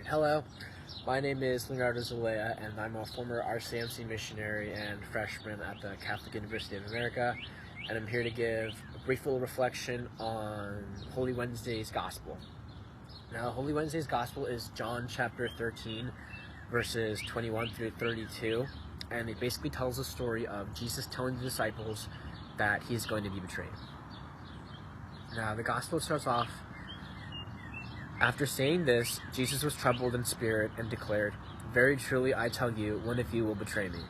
Hello, my name is Leonardo Zelaya, and I'm a former RCMC missionary and freshman at the Catholic University of America, and I'm here to give a brief little reflection on Holy Wednesday's Gospel. Now, Holy Wednesday's Gospel is John chapter 13, verses 21 through 32, and it basically tells the story of Jesus telling the disciples that he's going to be betrayed. Now, the Gospel starts off: after saying this, Jesus was troubled in spirit and declared, "Very truly I tell you, one of you will betray me."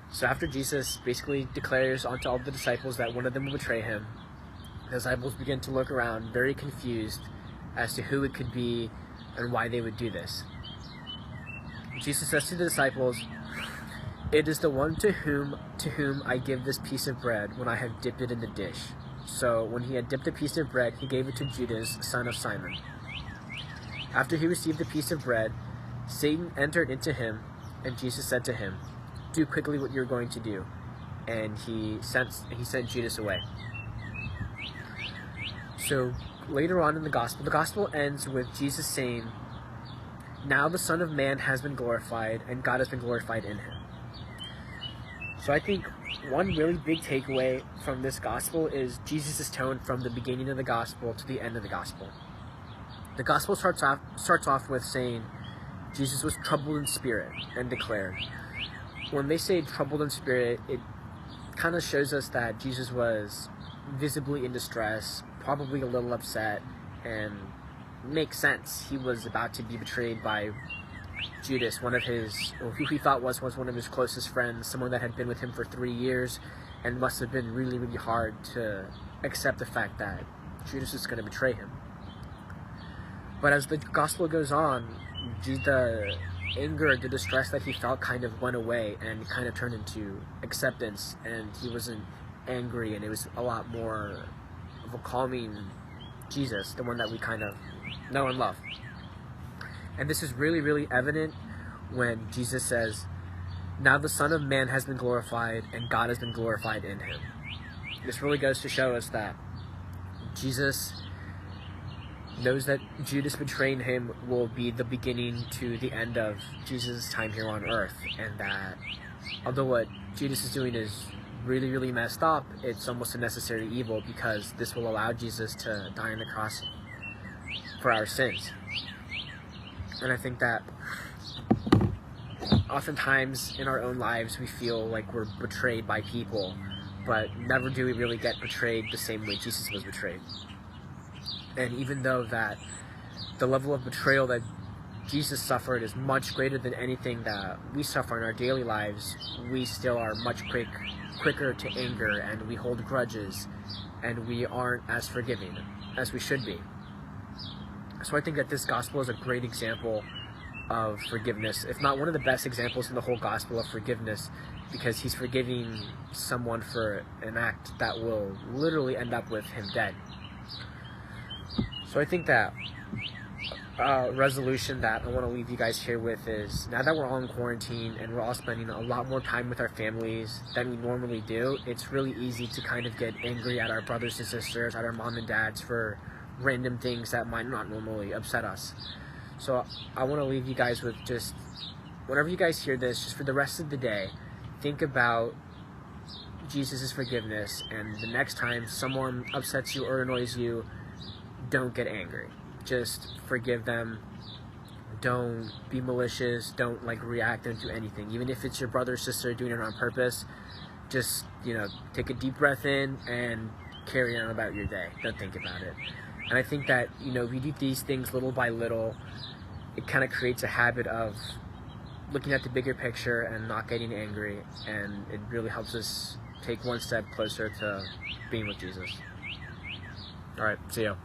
So after Jesus basically declares onto all the disciples that one of them will betray him, the disciples begin to look around very confused as to who it could be and why they would do this. Jesus says to the disciples, "It is the one to whom I give this piece of bread when I have dipped it in the dish." So when he had dipped a piece of bread, he gave it to Judas, son of Simon. After he received the piece of bread, Satan entered into him, and Jesus said to him, "Do quickly what you're going to do." And he sent Judas away. So later on in the gospel ends with Jesus saying, "Now the Son of Man has been glorified, and God has been glorified in him." So I think one really big takeaway from this gospel is Jesus' tone from the beginning of the gospel to the end of the gospel. The gospel starts off with saying Jesus was troubled in spirit and declared. When they say troubled in spirit, it kind of shows us that Jesus was visibly in distress, probably a little upset, and makes sense. He was about to be betrayed by Judas, who he thought was one of his closest friends, someone that had been with him for 3 years, and must have been really, really hard to accept the fact that Judas is going to betray him. But as the gospel goes on, the anger, the distress that he felt kind of went away and kind of turned into acceptance, and he wasn't angry, and it was a lot more of a calming Jesus, the one that we kind of know and love. And this is really, really evident when Jesus says, "Now the Son of Man has been glorified, and God has been glorified in him." This really goes to show us that Jesus knows that Judas betraying him will be the beginning to the end of Jesus' time here on earth, and that although what Judas is doing is really, really messed up, it's almost a necessary evil, because this will allow Jesus to die on the cross for our sins. And I think that oftentimes in our own lives we feel like we're betrayed by people, but never do we really get betrayed the same way Jesus was betrayed. And even though that the level of betrayal that Jesus suffered is much greater than anything that we suffer in our daily lives, we still are much quicker to anger, and we hold grudges, and we aren't as forgiving as we should be. So I think that this gospel is a great example of forgiveness, if not one of the best examples in the whole gospel of forgiveness, because he's forgiving someone for an act that will literally end up with him dead. So I think that resolution that I want to leave you guys here with is, now that we're all in quarantine and we're all spending a lot more time with our families than we normally do, it's really easy to kind of get angry at our brothers and sisters, at our mom and dads for random things that might not normally upset us. So I want to leave you guys with just, whenever you guys hear this, just for the rest of the day, think about Jesus' forgiveness, and the next time someone upsets you or annoys you, don't get angry. Just forgive them. Don't be malicious. Don't react. Don't do anything. Even if it's your brother or sister doing it on purpose, just, take a deep breath in and carry on about your day. Don't think about it. And I think that, we do these things little by little. It kind of creates a habit of looking at the bigger picture and not getting angry, and it really helps us take one step closer to being with Jesus. All right, see ya.